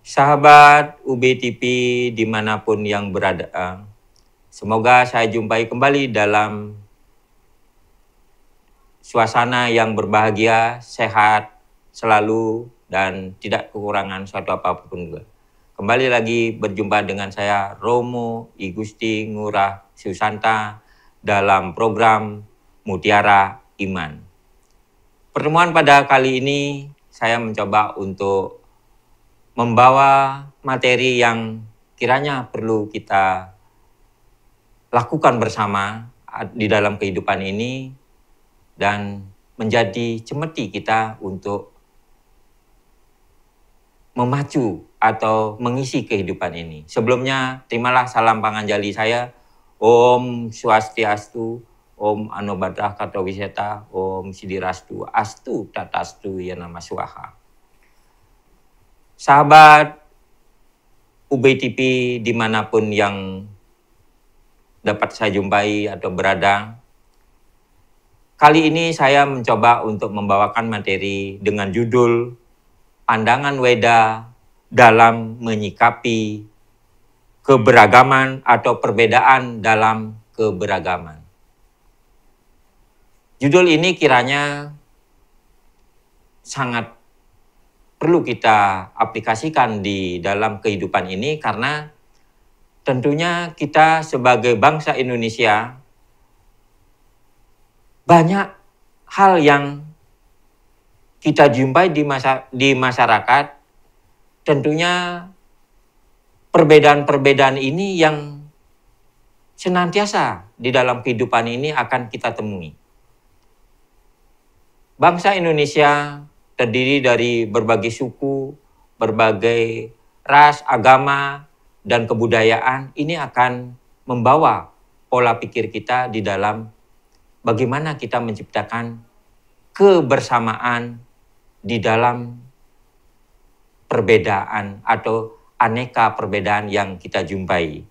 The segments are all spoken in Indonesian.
Sahabat UB TV dimanapun yang berada, semoga saya jumpai kembali dalam suasana yang berbahagia, sehat selalu, dan tidak kekurangan suatu apapun juga. Kembali lagi berjumpa dengan saya Romo I Gusti Ngurah Susanta dalam program Mutiara Iman. Pertemuan pada kali ini saya mencoba untuk membawa materi yang kiranya perlu kita lakukan bersama di dalam kehidupan ini dan menjadi cemeti kita untuk memacu atau mengisi kehidupan ini. Sebelumnya, terimalah salam panganjali saya. Om Swastiastu, Om Anobadra Katowiseta, Om Sidirastu, Astu Tatastu Yanama Swaha. Sahabat UB TV dimanapun yang dapat saya jumpai atau berada, kali ini saya mencoba untuk membawakan materi dengan judul Pandangan Weda dalam menyikapi keberagaman atau perbedaan dalam keberagaman. Judul ini kiranya sangat perlu kita aplikasikan di dalam kehidupan ini karena tentunya kita sebagai bangsa Indonesia banyak hal yang kita jumpai di masyarakat. Tentunya perbedaan-perbedaan ini yang senantiasa di dalam kehidupan ini akan kita temui. Bangsa Indonesia terdiri dari berbagai suku, berbagai ras, agama, dan kebudayaan. Ini akan membawa pola pikir kita di dalam bagaimana kita menciptakan kebersamaan di dalam perbedaan atau aneka perbedaan yang kita jumpai.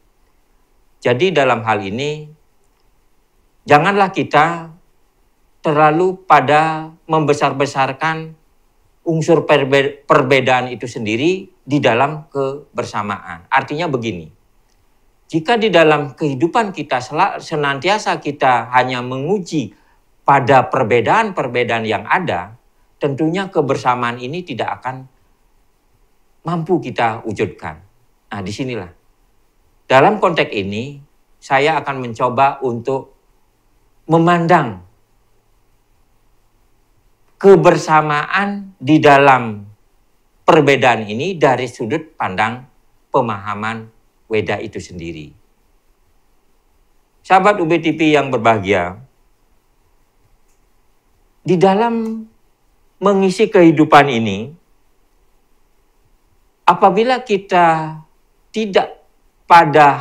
Jadi dalam hal ini, janganlah kita terlalu pada membesar-besarkan unsur perbedaan itu sendiri di dalam kebersamaan. Artinya begini, jika di dalam kehidupan kita senantiasa kita hanya menguji pada perbedaan-perbedaan yang ada, tentunya kebersamaan ini tidak akan mampu kita wujudkan. Nah, disinilah. Dalam konteks ini, saya akan mencoba untuk memandang kebersamaan di dalam perbedaan ini dari sudut pandang pemahaman Weda itu sendiri. Sahabat UB TV yang berbahagia, di dalam mengisi kehidupan ini, apabila kita tidak pada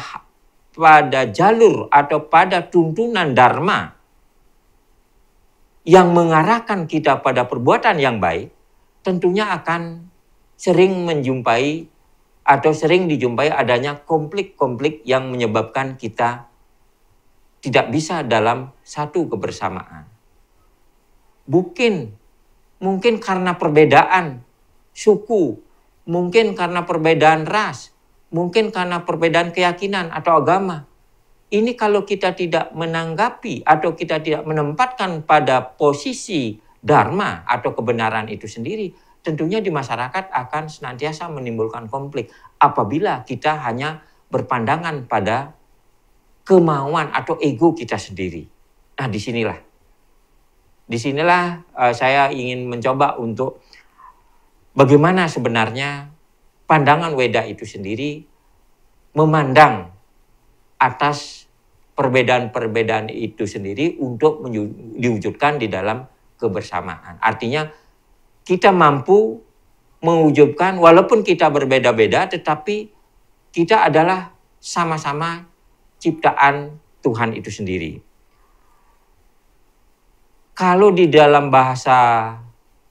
jalur atau pada tuntunan dharma yang mengarahkan kita pada perbuatan yang baik, tentunya akan sering menjumpai atau sering dijumpai adanya konflik-konflik yang menyebabkan kita tidak bisa dalam satu kebersamaan. Mungkin karena perbedaan suku, mungkin karena perbedaan ras, mungkin karena perbedaan keyakinan atau agama. Ini kalau kita tidak menanggapi atau kita tidak menempatkan pada posisi dharma atau kebenaran itu sendiri, tentunya di masyarakat akan senantiasa menimbulkan konflik apabila kita hanya berpandangan pada kemauan atau ego kita sendiri. Nah, disinilah saya ingin mencoba untuk bagaimana sebenarnya pandangan Weda itu sendiri memandang atas perbedaan-perbedaan itu sendiri untuk diwujudkan di dalam kebersamaan. Artinya kita mampu mewujudkan walaupun kita berbeda-beda tetapi kita adalah sama-sama ciptaan Tuhan itu sendiri. Kalau di dalam bahasa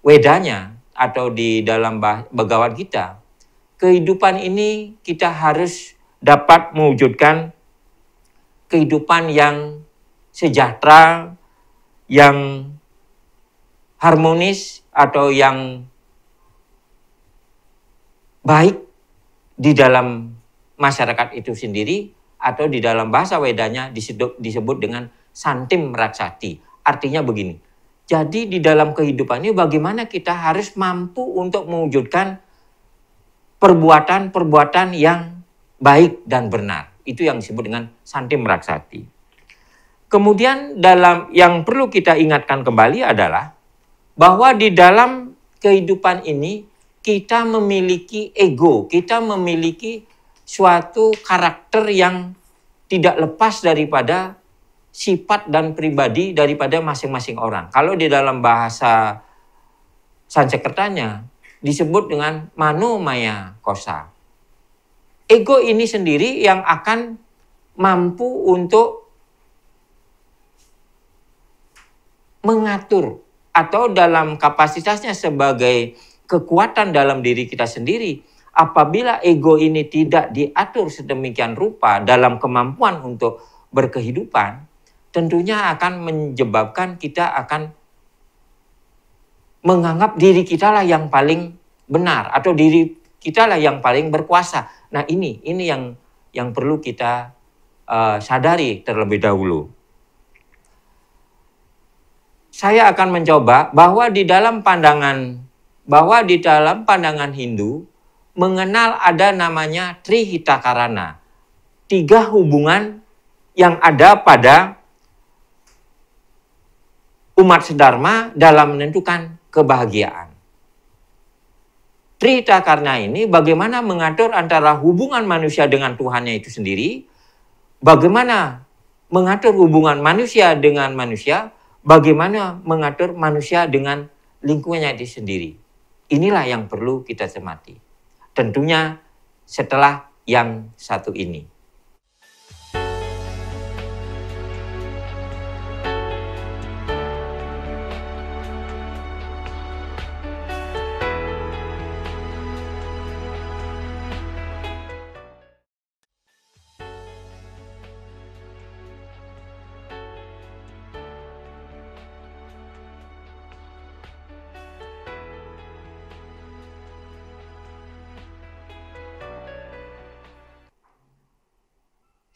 Wedanya atau di dalam Bhagavad Gita, kehidupan ini kita harus dapat mewujudkan kehidupan yang sejahtera, yang harmonis atau yang baik di dalam masyarakat itu sendiri atau di dalam bahasa Wedanya disebut dengan santim raksati. Artinya begini, jadi di dalam kehidupan ini bagaimana kita harus mampu untuk mewujudkan perbuatan-perbuatan yang baik dan benar. Itu yang disebut dengan santim raksati. Kemudian dalam yang perlu kita ingatkan kembali adalah bahwa di dalam kehidupan ini kita memiliki ego, kita memiliki suatu karakter yang tidak lepas daripada sifat dan pribadi daripada masing-masing orang. Kalau di dalam bahasa Sanskertanya disebut dengan mano maya kosa. Ego ini sendiri yang akan mampu untuk mengatur atau dalam kapasitasnya sebagai kekuatan dalam diri kita sendiri. Apabila ego ini tidak diatur sedemikian rupa dalam kemampuan untuk berkehidupan, tentunya akan menyebabkan kita akan menganggap diri kita lah yang paling benar atau diri kita lah yang paling berkuasa. Nah ini yang perlu kita sadari terlebih dahulu. Saya akan mencoba bahwa di dalam pandangan Hindu mengenal ada namanya Trihitakarana. 3 hubungan yang ada pada umat sedharma dalam menentukan kebahagiaan. Trihitakarana ini bagaimana mengatur antara hubungan manusia dengan Tuhannya itu sendiri, bagaimana mengatur hubungan manusia dengan manusia, bagaimana mengatur manusia dengan lingkungannya itu sendiri. Inilah yang perlu kita cermati. Tentunya setelah yang satu ini.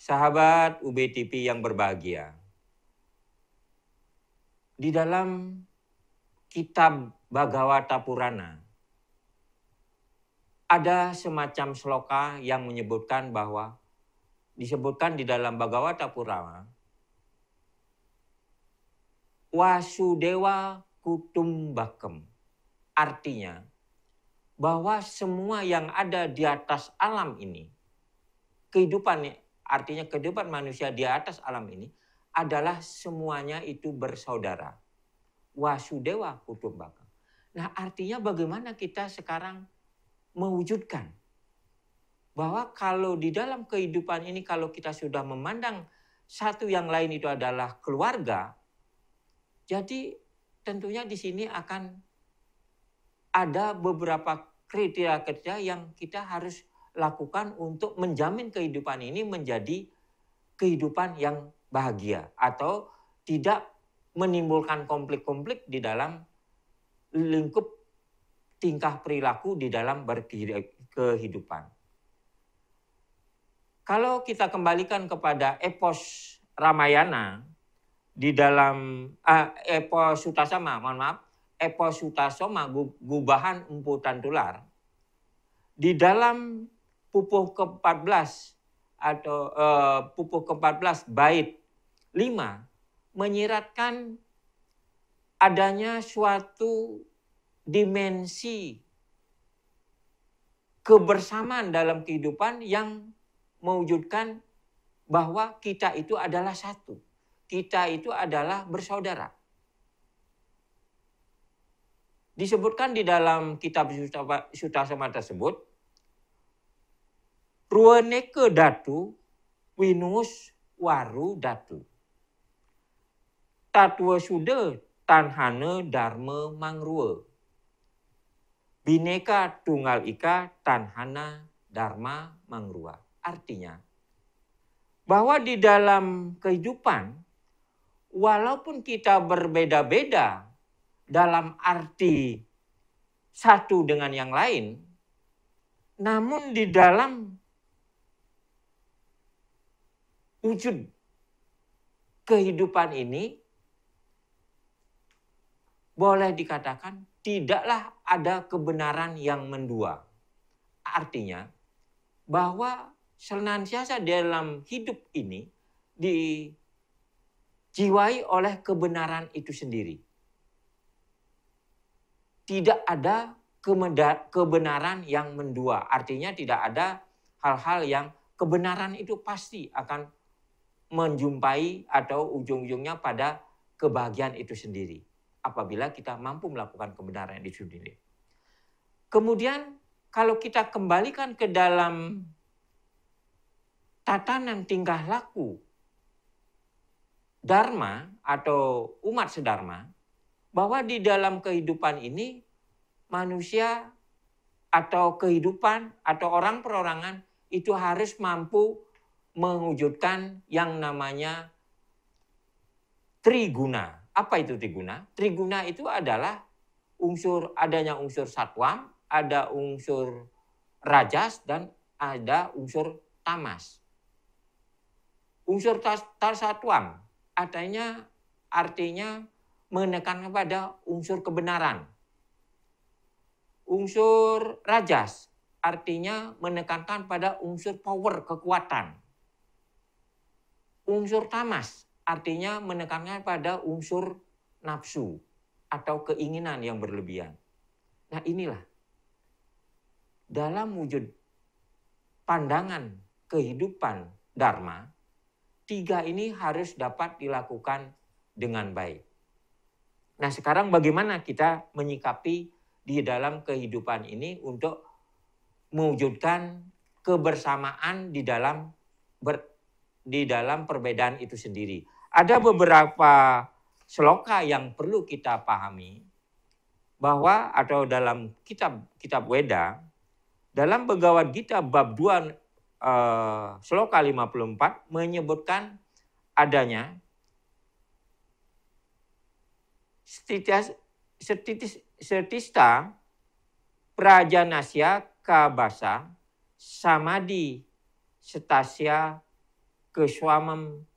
Sahabat UBTV yang berbahagia, di dalam kitab Bhagavata Purana ada semacam sloka yang menyebutkan bahwa disebutkan di dalam Bhagavata Purana Wasudewa Kutumbakam. Artinya bahwa semua yang ada di atas alam ini, artinya kehidupan manusia di atas alam ini adalah semuanya itu bersaudara. Wasudewa Kutumbakam. Nah artinya bagaimana kita sekarang mewujudkan bahwa kalau di dalam kehidupan ini kalau kita sudah memandang satu yang lain itu adalah keluarga, jadi tentunya di sini akan ada beberapa kriteria-kriteria yang kita harus lakukan untuk menjamin kehidupan ini menjadi kehidupan yang bahagia atau tidak menimbulkan konflik-konflik di dalam lingkup tingkah perilaku di dalam berkehidupan. Kalau kita kembalikan kepada epos Ramayana di dalam epos Sutasoma, epos Sutasoma Gubahan Empu Tantular, di dalam pupuh ke-14 atau pupuh ke-14 bait 5 menyiratkan adanya suatu dimensi kebersamaan dalam kehidupan yang mewujudkan bahwa kita itu adalah satu. Kita itu adalah bersaudara. Disebutkan di dalam kitab Sutasoma tersebut, Ruaneke datu, winus waru datu. Tatwa suda tanhana dharma mangrua. Bineka tunggal ika tanhana dharma mangrua. Artinya, bahwa di dalam kehidupan, walaupun kita berbeda-beda dalam arti satu dengan yang lain, Namun di dalam wujud kehidupan ini boleh dikatakan tidaklah ada kebenaran yang mendua. Artinya bahwa senantiasa dalam hidup ini dijiwai oleh kebenaran itu sendiri. Tidak ada kebenaran yang mendua. Artinya tidak ada hal-hal yang kebenaran itu pasti akan menjumpai atau ujung-ujungnya pada kebahagiaan itu sendiri. Apabila kita mampu melakukan kebenaran itu sendiri. Kemudian kalau kita kembalikan ke dalam tatanan tingkah laku Dharma atau umat sedharma, bahwa di dalam kehidupan ini manusia atau kehidupan atau orang perorangan itu harus mampu mewujudkan yang namanya triguna. Apa itu triguna? Triguna itu adalah adanya unsur satwam, ada unsur rajas, dan ada unsur tamas. Unsur satwam artinya menekan kepada unsur kebenaran. Unsur rajas artinya menekankan pada unsur power, kekuatan. Unsur tamas artinya menekankan pada unsur nafsu atau keinginan yang berlebihan. Nah inilah dalam wujud pandangan kehidupan Dharma, tiga ini harus dapat dilakukan dengan baik. Nah sekarang bagaimana kita menyikapi di dalam kehidupan ini untuk mewujudkan kebersamaan di dalam perbedaan itu sendiri. Ada beberapa sloka yang perlu kita pahami bahwa atau dalam kitab Weda, dalam Bhagavad Gita bab 2 sloka 54 menyebutkan adanya setista prajanasya kabasa samadhi setasya keswamam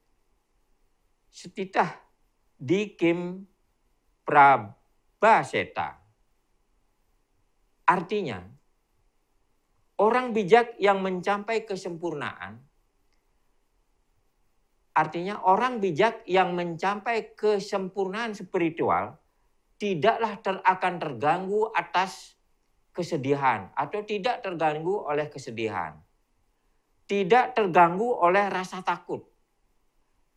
setitah dikim prabhaseta. Artinya, orang bijak yang mencapai kesempurnaan, artinya orang bijak yang mencapai kesempurnaan spiritual tidaklah akan terganggu atas kesedihan atau tidak terganggu oleh kesedihan. Tidak terganggu oleh rasa takut.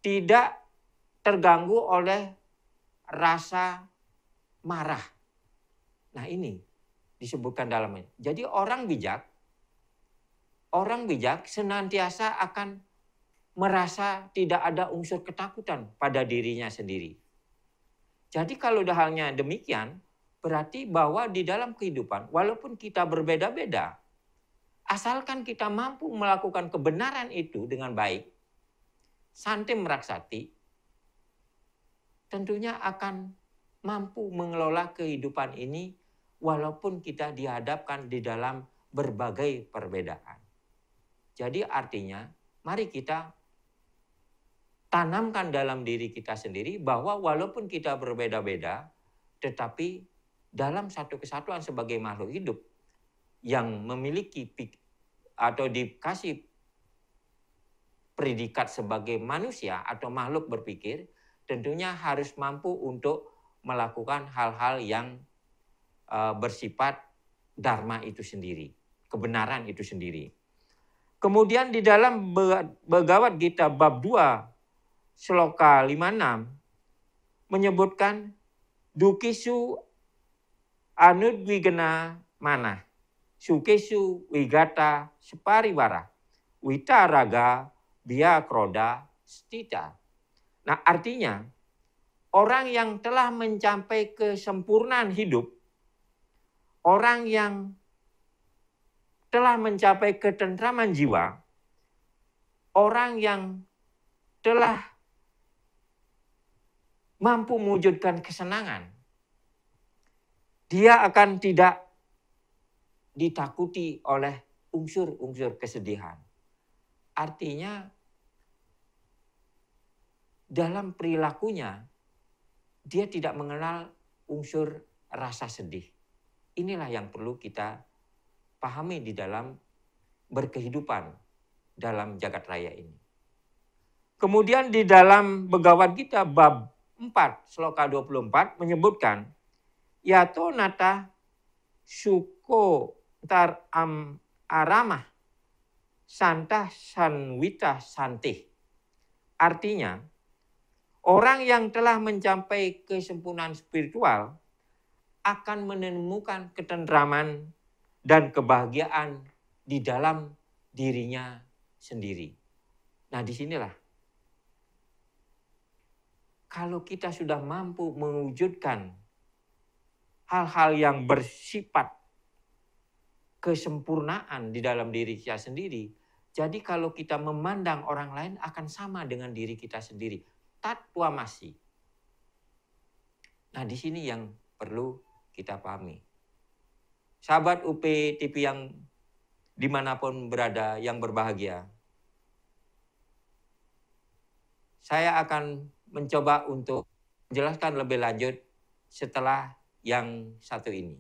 Tidak terganggu oleh rasa marah. Nah ini disebutkan dalamnya. Jadi orang bijak senantiasa akan merasa tidak ada unsur ketakutan pada dirinya sendiri. Jadi kalau halnya demikian, berarti bahwa di dalam kehidupan, walaupun kita berbeda-beda, asalkan kita mampu melakukan kebenaran itu dengan baik, santim meraksati, tentunya akan mampu mengelola kehidupan ini walaupun kita dihadapkan di dalam berbagai perbedaan. Jadi artinya, mari kita tanamkan dalam diri kita sendiri bahwa walaupun kita berbeda-beda, tetapi dalam satu kesatuan sebagai makhluk hidup yang memiliki atau dikasih predikat sebagai manusia atau makhluk berpikir, tentunya harus mampu untuk melakukan hal-hal yang bersifat dharma itu sendiri, kebenaran itu sendiri. Kemudian di dalam Bhagavad Gita bab 2 sloka 56 menyebutkan dukisu anudwigena mana, sukesu wigata separibara, witaraga biakroda stita. Nah artinya orang yang telah mencapai kesempurnaan hidup, orang yang telah mencapai ketentraman jiwa, orang yang telah mampu mewujudkan kesenangan, dia akan tidak ditakuti oleh unsur-unsur kesedihan. Artinya dalam perilakunya dia tidak mengenal unsur rasa sedih. Inilah yang perlu kita pahami di dalam berkehidupan dalam jagat raya ini. Kemudian di dalam Bhagavad Gita bab 4 sloka 24 menyebutkan yato nata suko tar aramah santah sanwita santih. Artinya, orang yang telah mencapai kesempurnaan spiritual akan menemukan ketentraman dan kebahagiaan di dalam dirinya sendiri. Nah, disinilah kalau kita sudah mampu mewujudkan hal-hal yang bersifat kesempurnaan di dalam diri kita sendiri, jadi kalau kita memandang orang lain akan sama dengan diri kita sendiri. Tatwamasi. Nah, di sini yang perlu kita pahami. Sahabat UP TV yang dimanapun berada yang berbahagia, saya akan mencoba untuk menjelaskan lebih lanjut setelah yang satu ini.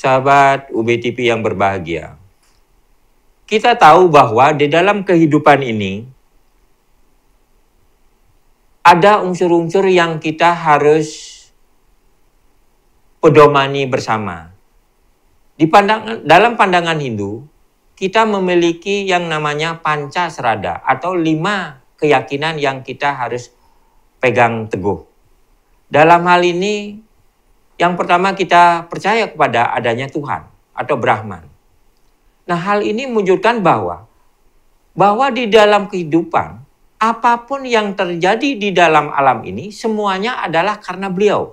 Sahabat UBTV yang berbahagia, kita tahu bahwa di dalam kehidupan ini ada unsur-unsur yang kita harus pedomani bersama. Dalam pandangan Hindu, kita memiliki yang namanya Pancasrada atau 5 keyakinan yang kita harus pegang teguh. Dalam hal ini, yang pertama kita percaya kepada adanya Tuhan atau Brahman. Nah, hal ini menunjukkan bahwa di dalam kehidupan, apapun yang terjadi di dalam alam ini, semuanya adalah karena beliau.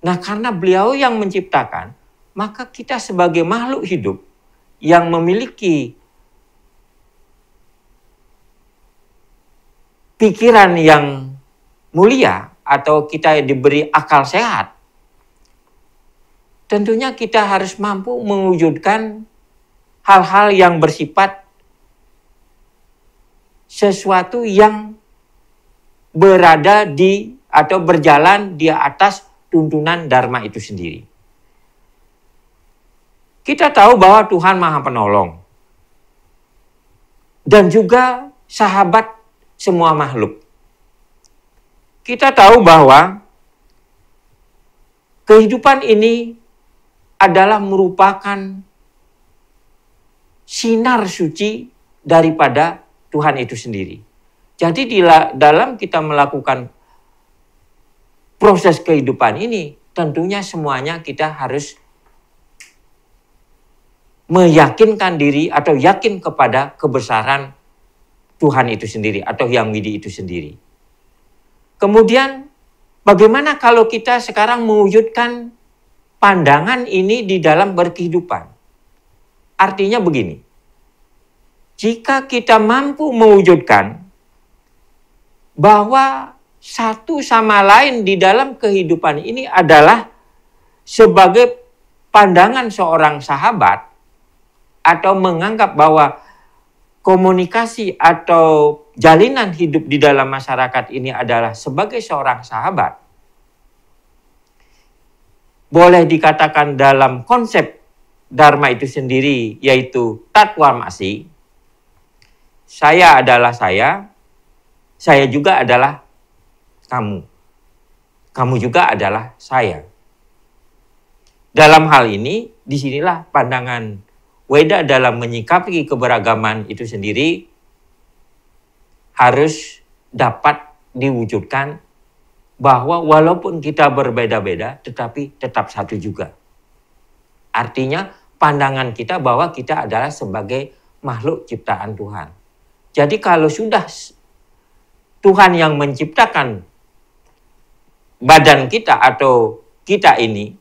Nah, karena beliau yang menciptakan, maka kita sebagai makhluk hidup yang memiliki pikiran yang mulia, atau kita diberi akal sehat, tentunya kita harus mampu mewujudkan hal-hal yang bersifat sesuatu yang berada di atau berjalan di atas tuntunan Dharma itu sendiri. Kita tahu bahwa Tuhan Maha Penolong dan juga sahabat semua makhluk. Kita tahu bahwa kehidupan ini adalah merupakan sinar suci daripada Tuhan itu sendiri. Jadi dalam kita melakukan proses kehidupan ini, tentunya semuanya kita harus meyakinkan diri atau yakin kepada kebesaran Tuhan itu sendiri atau Yang Widi itu sendiri. Kemudian bagaimana kalau kita sekarang mewujudkan pandangan ini di dalam berkehidupan? Artinya begini, jika kita mampu mewujudkan bahwa satu sama lain di dalam kehidupan ini adalah sebagai pandangan seorang sahabat, atau menganggap bahwa komunikasi atau jalinan hidup di dalam masyarakat ini adalah sebagai seorang sahabat, boleh dikatakan dalam konsep Dharma itu sendiri, yaitu Tatwamasi, saya adalah saya juga adalah kamu juga adalah saya. Dalam hal ini, disinilah pandangan Weda dalam menyikapi keberagaman itu sendiri harus dapat diwujudkan bahwa walaupun kita berbeda-beda tetapi tetap satu juga. Artinya pandangan kita bahwa kita adalah sebagai makhluk ciptaan Tuhan. Jadi kalau sudah Tuhan yang menciptakan badan kita atau kita ini,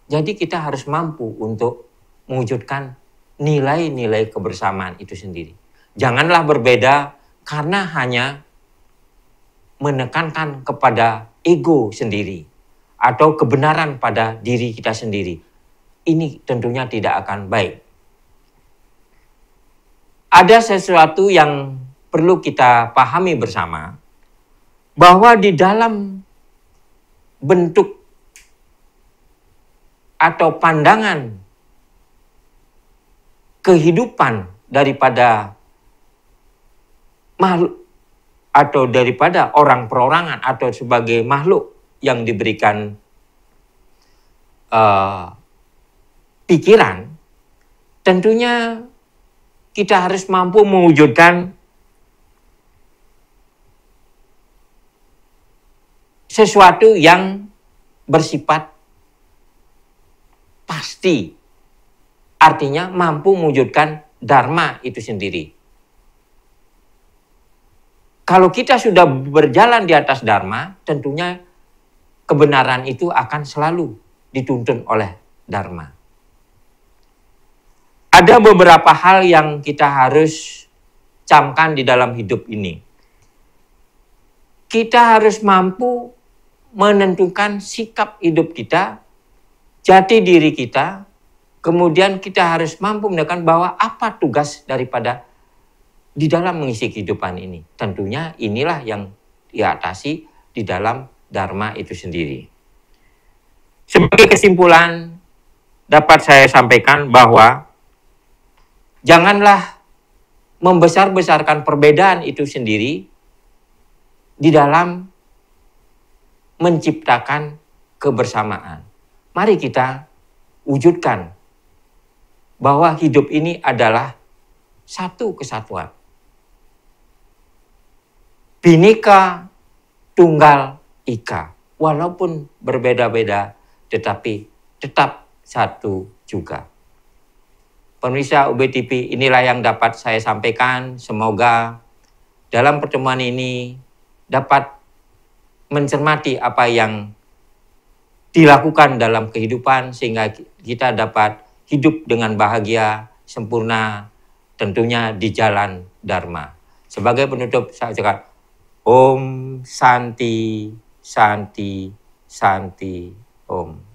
jadi kita harus mampu untuk mewujudkan nilai-nilai kebersamaan itu sendiri. Janganlah berbeda karena hanya menekankan kepada ego sendiri atau kebenaran pada diri kita sendiri. Ini tentunya tidak akan baik. Ada sesuatu yang perlu kita pahami bersama, bahwa di dalam bentuk atau pandangan kehidupan daripada makhluk atau daripada orang perorangan atau sebagai makhluk yang diberikan pikiran, tentunya kita harus mampu mewujudkan sesuatu yang bersifat pasti. Artinya mampu mewujudkan dharma itu sendiri. Kalau kita sudah berjalan di atas dharma, tentunya kebenaran itu akan selalu dituntun oleh dharma. Ada beberapa hal yang kita harus camkan di dalam hidup ini. Kita harus mampu menentukan sikap hidup kita, jati diri kita, kemudian kita harus mampu menentukan bahwa apa tugas daripada di dalam mengisi kehidupan ini. Tentunya inilah yang diatasi di dalam dharma itu sendiri. Sebagai kesimpulan, dapat saya sampaikan bahwa janganlah membesar-besarkan perbedaan itu sendiri di dalam menciptakan kebersamaan. Mari kita wujudkan bahwa hidup ini adalah satu kesatuan. Bhinneka Tunggal Ika. Walaupun berbeda-beda, tetapi tetap satu juga. Pemirsa UBTV, inilah yang dapat saya sampaikan. Semoga dalam pertemuan ini dapat mencermati apa yang dilakukan dalam kehidupan sehingga kita dapat hidup dengan bahagia, sempurna, tentunya di jalan dharma. Sebagai penutup saya ucapkan Om Santi, Santi, Santi, Om.